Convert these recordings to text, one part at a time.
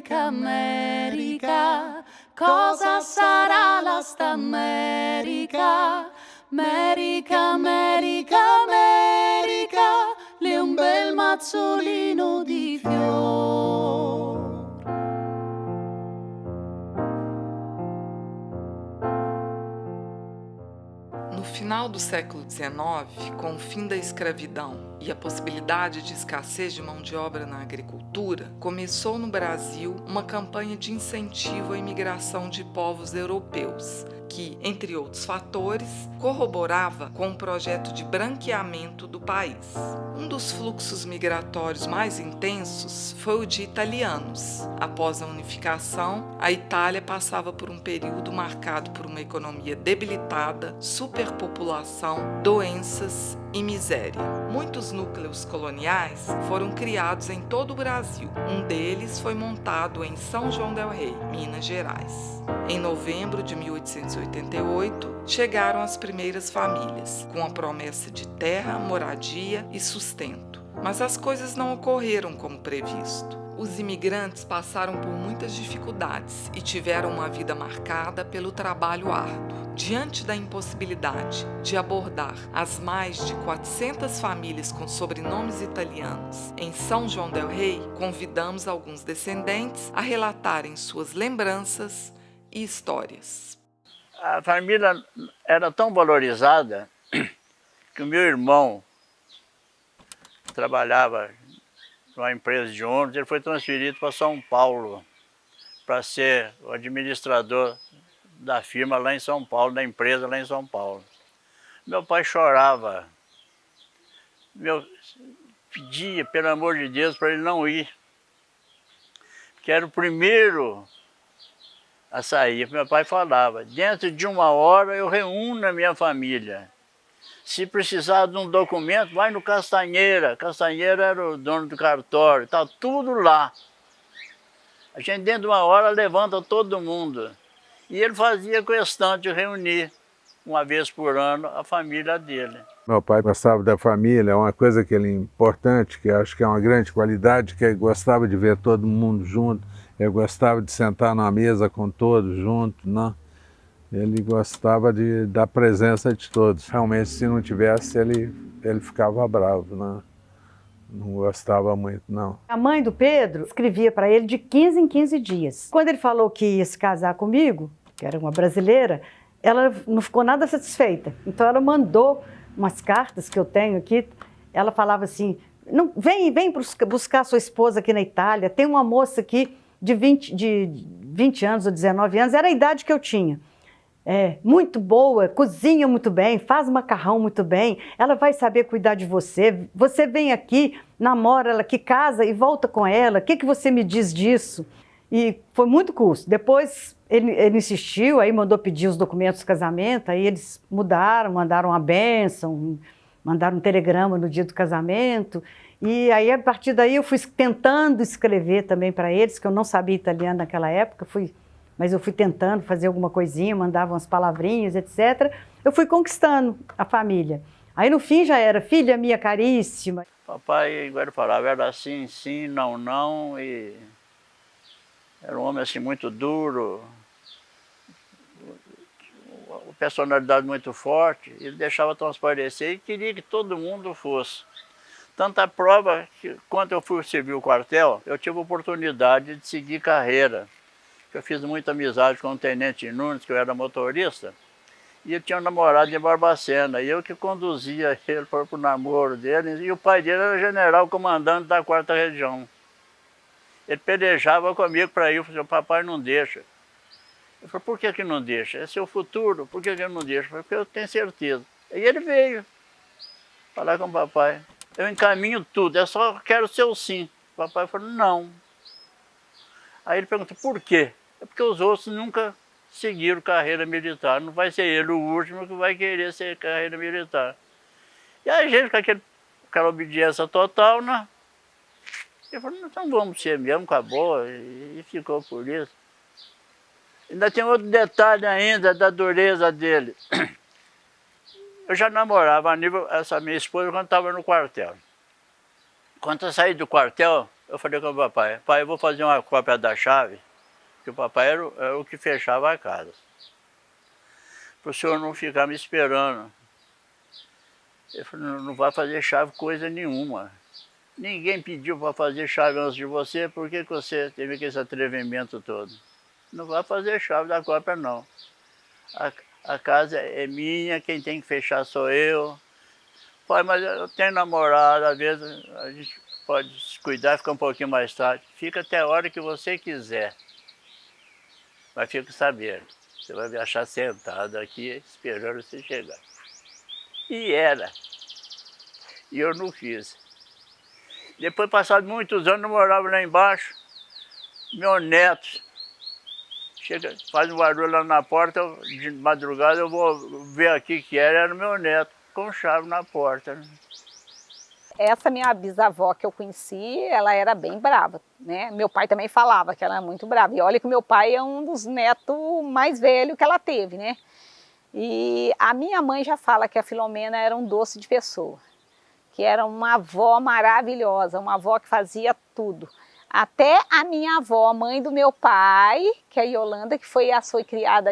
America, America, cosa sarà la sta America? America, America, America, lì un bel mazzolino di fior. No final do século XIX, com o fim da escravidão e a possibilidade de escassez de mão de obra na agricultura, começou no Brasil uma campanha de incentivo à imigração de povos europeus, que, entre outros fatores, corroborava com o projeto de branqueamento do país. Um dos fluxos migratórios mais intensos foi o de italianos. Após a unificação, a Itália passava por um período marcado por uma economia debilitada, superpopulação, doenças e miséria. Muitos núcleos coloniais foram criados em todo o Brasil. Um deles foi montado em São João del Rei, Minas Gerais. Em novembro de 1888, chegaram as primeiras famílias, com a promessa de terra, moradia e sustento. Mas as coisas não ocorreram como previsto. Os imigrantes passaram por muitas dificuldades e tiveram uma vida marcada pelo trabalho árduo. Diante da impossibilidade de abordar as mais de 400 famílias com sobrenomes italianos em São João del Rei, convidamos alguns descendentes a relatarem suas lembranças e histórias. A família era tão valorizada que o meu irmão trabalhava numa empresa de ônibus, ele foi transferido para São Paulo para ser o administrador da firma lá em São Paulo, da empresa lá em São Paulo. Meu pai chorava, pedia, pelo amor de Deus, para ele não ir, que era o primeiro a sair. Meu pai falava, dentro de 1 hora eu reúno a minha família. Se precisar de um documento, vai no Castanheira. Castanheira era o dono do cartório, está tudo lá. A gente dentro de 1 hora levanta todo mundo. E ele fazia questão de reunir, uma vez por ano, a família dele. Meu pai gostava da família, é uma coisa que ele é importante, que eu acho que é uma grande qualidade, que ele gostava de ver todo mundo junto, ele gostava de sentar numa mesa com todos juntos, né? Ele gostava da presença de todos. Realmente, se não tivesse, ele ficava bravo, né? Não gostava muito, não. A mãe do Pedro escrevia para ele de 15 em 15 dias. Quando ele falou que ia se casar comigo, que era uma brasileira, ela não ficou nada satisfeita. Então ela mandou umas cartas que eu tenho aqui. Ela falava assim, não, vem buscar sua esposa aqui na Itália. Tem uma moça aqui de 20 anos ou 19 anos, era a idade que eu tinha. Muito boa, cozinha muito bem, faz macarrão muito bem, ela vai saber cuidar de você. Você vem aqui, namora ela, que casa e volta com ela. O que você me diz disso? E foi muito custo. Depois ele insistiu, aí mandou pedir os documentos do casamento, aí eles mudaram, mandaram a bênção, mandaram um telegrama no dia do casamento. E aí, a partir daí, eu fui tentando escrever também para eles, que eu não sabia italiano naquela época, mas eu fui tentando fazer alguma coisinha, mandava umas palavrinhas, etc. Eu fui conquistando a família. Aí, no fim, já era filha minha caríssima. Papai, igual ele falava, era assim, sim, não, não, e era um homem assim muito duro, uma personalidade muito forte, ele deixava transparecer e queria que todo mundo fosse. Tanta prova que, quando eu fui servir o quartel, eu tive a oportunidade de seguir carreira. Eu fiz muita amizade com o Tenente Nunes, que eu era motorista, e ele tinha um namorado em Barbacena, e eu que conduzia ele para o namoro dele, e o pai dele era general comandante da 4ª Região. Ele pelejava comigo para ir, eu falei, papai não deixa. Eu falei, por que não deixa? É seu futuro, por que ele não deixa? Eu falei, porque eu tenho certeza. E ele veio falar com o papai. Eu encaminho tudo, eu só quero seu sim. O papai falou, não. Aí ele perguntou, por quê? É porque os outros nunca seguiram carreira militar. Não vai ser ele o último que vai querer ser carreira militar. E aí a gente, com aquela obediência total, né? Ele falou, então vamos ser mesmo, acabou. E ficou por isso. Ainda tem outro detalhe ainda da dureza dele. Eu já namorava essa minha esposa quando estava no quartel. Quando eu saí do quartel, Eu falei com o papai, pai, eu vou fazer uma cópia da chave, que o papai era o que fechava a casa. Para o senhor não ficar me esperando. Ele falou, não vai fazer chave coisa nenhuma. Ninguém pediu para fazer chave antes de você, por que você teve esse atrevimento todo? Não vai fazer chave da cópia, não. A casa é minha, quem tem que fechar sou eu. Pai, mas eu tenho namorada, às vezes a gente pode se cuidar e ficar um pouquinho mais tarde. Fica até a hora que você quiser. Mas fica sabendo, você vai me achar sentado aqui esperando você chegar. E era. E eu não fiz. Depois, passados muitos anos, eu morava lá embaixo. Meu neto chega, faz um barulho lá na porta, de madrugada eu vou ver aqui que era o meu neto, com chave na porta. Essa minha bisavó que eu conheci, ela era bem brava, né? Meu pai também falava que ela era muito brava. E olha que meu pai é um dos netos mais velhos que ela teve, né? E a minha mãe já fala que a Filomena era um doce de pessoa, que era uma avó maravilhosa, uma avó que fazia tudo. Até a minha avó, mãe do meu pai, que é a Yolanda, que foi criada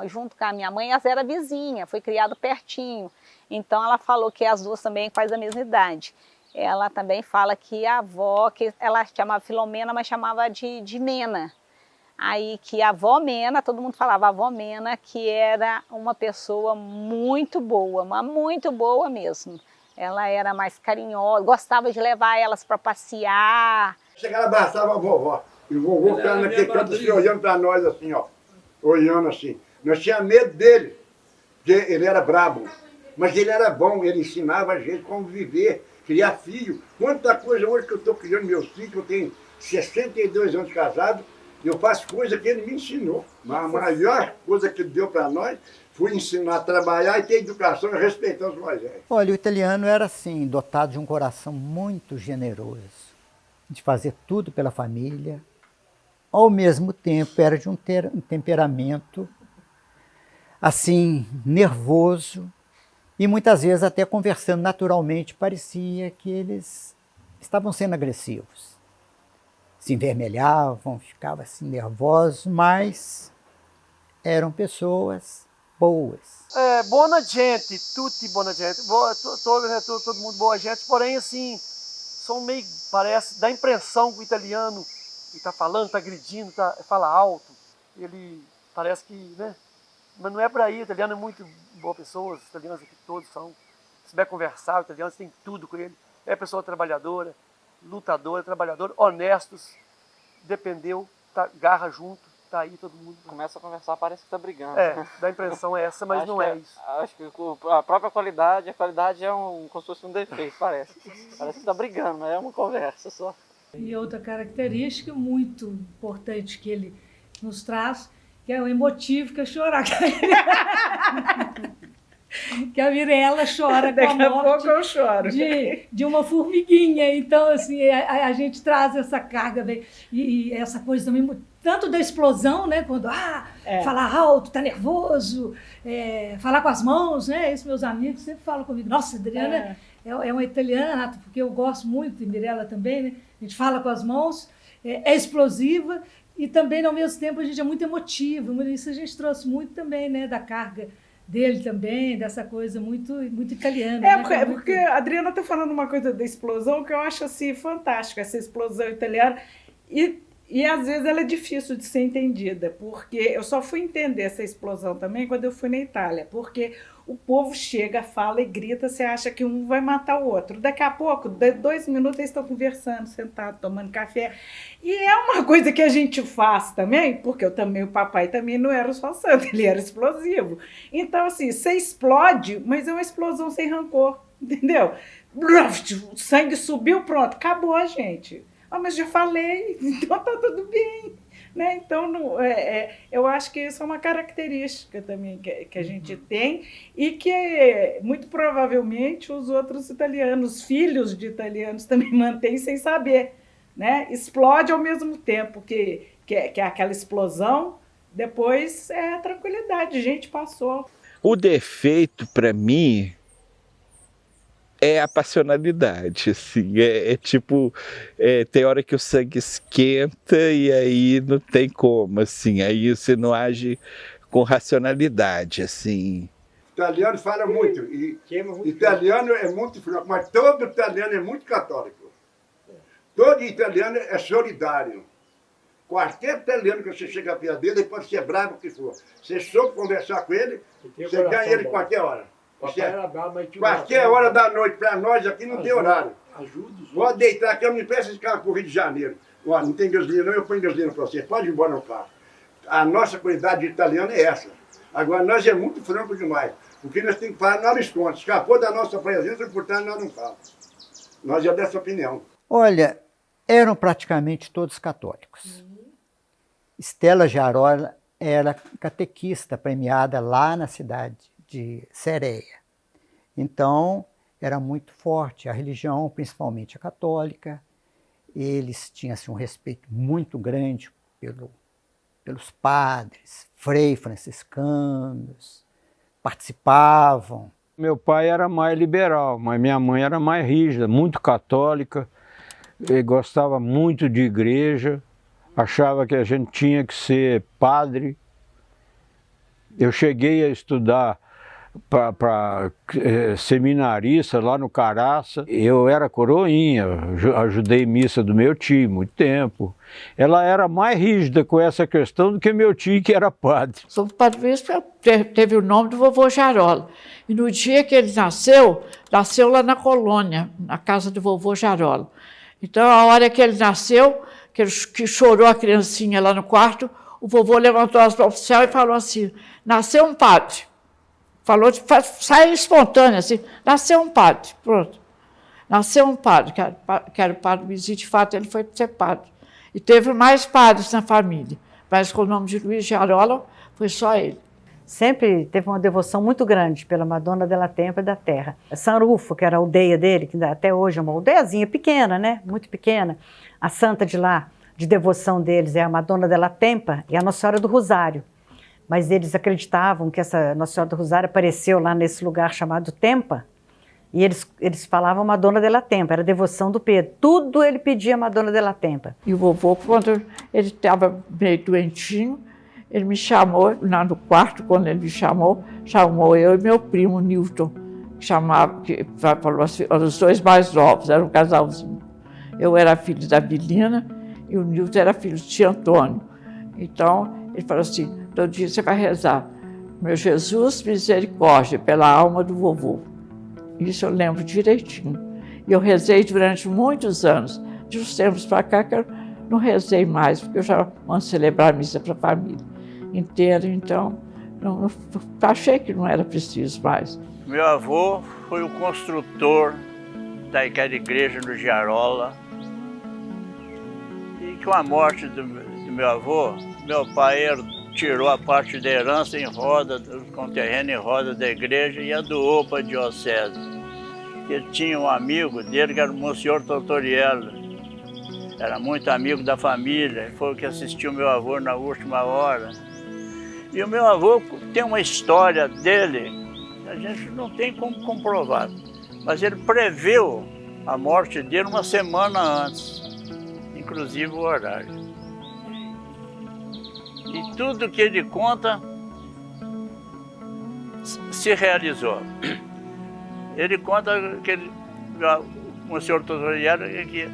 junto com a minha mãe, elas eram vizinhas, foi criada pertinho. Então ela falou que as duas também fazem a mesma idade. Ela também fala que a avó, que ela chamava Filomena, mas chamava de Mena. Aí que a avó Mena, todo mundo falava a avó Mena, que era uma pessoa muito boa, mas muito boa mesmo. Ela era mais carinhosa, gostava de levar elas para passear. Chegava, abraçava a vovó. E o vovô ficava naquele canto assim, olhando para nós assim, ó. Olhando assim. Nós tínhamos medo dele, porque ele era brabo. Mas ele era bom, ele ensinava a gente como viver, criar filho. Quanta coisa hoje que eu estou criando meus filhos, eu tenho 62 anos de casado, eu faço coisa que ele me ensinou. Mas a maior coisa que ele deu para nós foi ensinar a trabalhar e ter educação e respeitar os mais velhos. Olha, o italiano era assim, dotado de um coração muito generoso, de fazer tudo pela família. Ao mesmo tempo, era de um temperamento assim, nervoso, e muitas vezes até conversando naturalmente, parecia que eles estavam sendo agressivos. Se envermelhavam, ficavam assim nervosos, mas eram pessoas boas. Boa gente, tutti boa gente, todo mundo boa gente, porém assim, são meio, parece, dá a impressão que o italiano está falando, está agredindo, fala alto, ele parece que, né? Mas não é por aí, o italiano é muito boa pessoa, os italianos aqui todos são. Se souber conversar, o italiano tem tudo com ele. É pessoa trabalhadora, lutadora, trabalhadora, honestos, dependeu, garra junto, tá aí todo mundo. Começa a conversar, parece que tá brigando. Dá a impressão é essa, mas não é isso. Acho que a própria qualidade, é como se fosse um defeito, parece. Parece que tá brigando, mas é uma conversa só. E outra característica muito importante que ele nos traz, que é o emotivo, que é chorar. Que a Mirella chora com a morte. Daqui a pouco eu choro. De uma formiguinha. Então, assim, a gente traz essa carga e essa coisa também, tanto da explosão, né? Quando falar alto, tá nervoso, falar com as mãos, né? Isso meus amigos sempre falam comigo. Nossa, Adriana é uma italiana, porque eu gosto muito, e Mirella também, né? A gente fala com as mãos, é explosiva. E também, ao mesmo tempo, a gente é muito emotivo. Isso a gente trouxe muito também, né, da carga dele também, dessa coisa muito, muito italiana. Né? Porque a Adriana está falando uma coisa da explosão que eu acho assim, fantástica, essa explosão italiana. E às vezes ela é difícil de ser entendida, porque eu só fui entender essa explosão também quando eu fui na Itália, porque o povo chega, fala e grita, você acha que um vai matar o outro. Daqui a pouco, 2 minutos, eles estão conversando, sentados, tomando café. E é uma coisa que a gente faz também, porque o papai também não era só santo, ele era explosivo. Então, assim, você explode, mas é uma explosão sem rancor, entendeu? O sangue subiu, pronto, acabou a gente. Mas já falei, então tá tudo bem. Né? Então, eu acho que isso é uma característica também que a gente tem e que, muito provavelmente, os outros italianos, filhos de italianos, também mantêm sem saber. Né? Explode ao mesmo tempo que é aquela explosão, depois é tranquilidade, gente passou. O defeito, para mim, é a passionalidade, assim, tipo, tem hora que o sangue esquenta e aí não tem como, assim, aí você não age com racionalidade, assim. Italiano fala muito, e italiano é muito fraco, mas todo italiano é muito católico. Todo italiano é solidário. Qualquer italiano que você chega perto dele, ele pode ser bravo o que for. Você soube conversar com ele, você ganha ele qualquer hora. Qualquer hora da noite, para nós aqui não tem horário. Pode deitar aqui, eu me peço esse carro para o Rio de Janeiro. Ó, não tem gasolina não, eu ponho gasolina para você. Pode ir embora no carro. A nossa qualidade de italiano é essa. Agora, nós é muito franco demais. O que nós temos que falar, nós esconde. Escapou da nossa presença, portanto, nós não falamos. Nós é dessa opinião. Olha, eram praticamente todos católicos. Estela Giarola era catequista premiada lá na cidade de Sereia. Então, era muito forte a religião, principalmente a católica. Eles tinham assim, um respeito muito grande pelos padres, freios franciscanos, participavam. Meu pai era mais liberal, mas minha mãe era mais rígida, muito católica. Ele gostava muito de igreja, achava que a gente tinha que ser padre. Eu cheguei a estudar para seminarista lá no Caraça. Eu era coroinha, ajudei missa do meu tio muito tempo. Ela era mais rígida com essa questão do que meu tio, que era padre. O padre Bispo teve o nome do vovô Giarola. E no dia que ele nasceu lá na colônia, na casa do vovô Giarola. Então, a hora que ele nasceu, que chorou a criancinha lá no quarto, o vovô levantou as mãos para o céu e falou assim, nasceu um padre. Falou, saiu espontâneo, assim, nasceu um padre, pronto. Nasceu um padre, que era o padre Luiz, de fato, ele foi ser padre. E teve mais padres na família, mas com o nome de Luiz Giarola, foi só ele. Sempre teve uma devoção muito grande pela Madonna della Tempa e da Terra. San Rufo, que era a aldeia dele, que até hoje é uma aldeiazinha pequena, né? Muito pequena. A santa de lá, de devoção deles, é a Madonna della Tempa e a Nossa Senhora do Rosário. Mas eles acreditavam que essa Nossa Senhora do Rosário apareceu lá nesse lugar chamado Tempa, e eles falavam Madonna della Tempa, era a devoção do Pedro. Tudo ele pedia Madonna della Tempa. E o vovô, quando ele estava meio doentinho, ele me chamou, lá no quarto, quando ele me chamou eu e meu primo, Newton, que falou assim, os dois mais novos, era um casalzinho. Eu era filho da Belina e o Newton era filho de tio Antônio. Então, ele falou assim, todo dia você vai rezar, meu Jesus, misericórdia, pela alma do vovô. Isso eu lembro direitinho. E eu rezei durante muitos anos. De uns tempos para cá que eu não rezei mais, porque eu já mando celebrar a missa para a família inteira, então achei que não era preciso mais. Meu avô foi o construtor daquela igreja no Giarola. E com a morte do meu avô, meu pai tirou a parte da herança em roda, com terreno em roda da igreja e a doou para a diocese. Ele tinha um amigo dele que era o Monsenhor Tortoriello. Era muito amigo da família, foi o que assistiu meu avô na última hora. E o meu avô tem uma história dele, a gente não tem como comprovar, mas ele previu a morte dele uma semana antes, inclusive o horário. E tudo que ele conta se realizou. Ele conta que o senhor Tortoriello que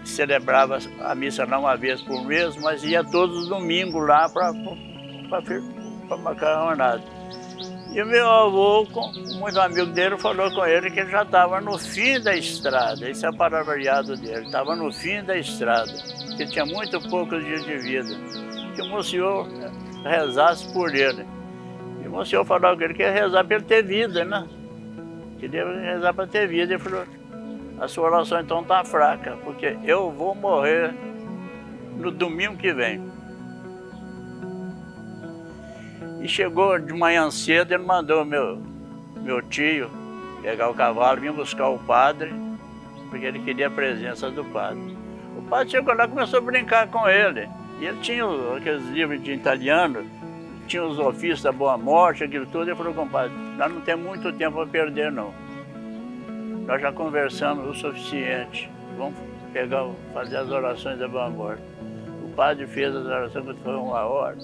celebrava a missa não uma vez por mês, mas ia todos os domingos lá para macarronada. E o meu avô, muito amigo dele, falou com ele que ele já estava no fim da estrada, esse é o palavreado dele, estava no fim da estrada, que tinha muito poucos dias de vida, que o Monsenhor rezasse por ele. E o Monsenhor falou com ele que ia rezar para ele ter vida, né? Queria rezar para ter vida. Ele falou, a sua oração então está fraca, porque eu vou morrer no domingo que vem. E chegou de manhã cedo, ele mandou meu tio pegar o cavalo, vir buscar o padre, porque ele queria a presença do padre. O padre chegou lá e começou a brincar com ele. E ele tinha aqueles livros de italiano, tinha os ofícios da Boa Morte, aquilo tudo. Ele falou, compadre, nós não temos muito tempo a perder, não. nós já conversamos o suficiente. Vamos fazer as orações da boa morte. O padre fez as orações quando foi 1h.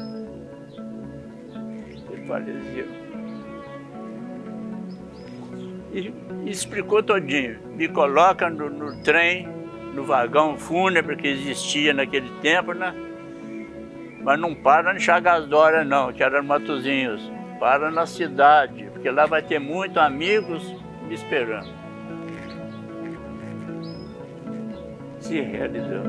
Ele faleceu. E explicou todinho. Me coloca no trem, no vagão fúnebre que existia naquele tempo, né? Mas não para em Chagas-Dória não, que era Matozinhos. Para na cidade, porque lá vai ter muitos amigos me esperando. Se realizou.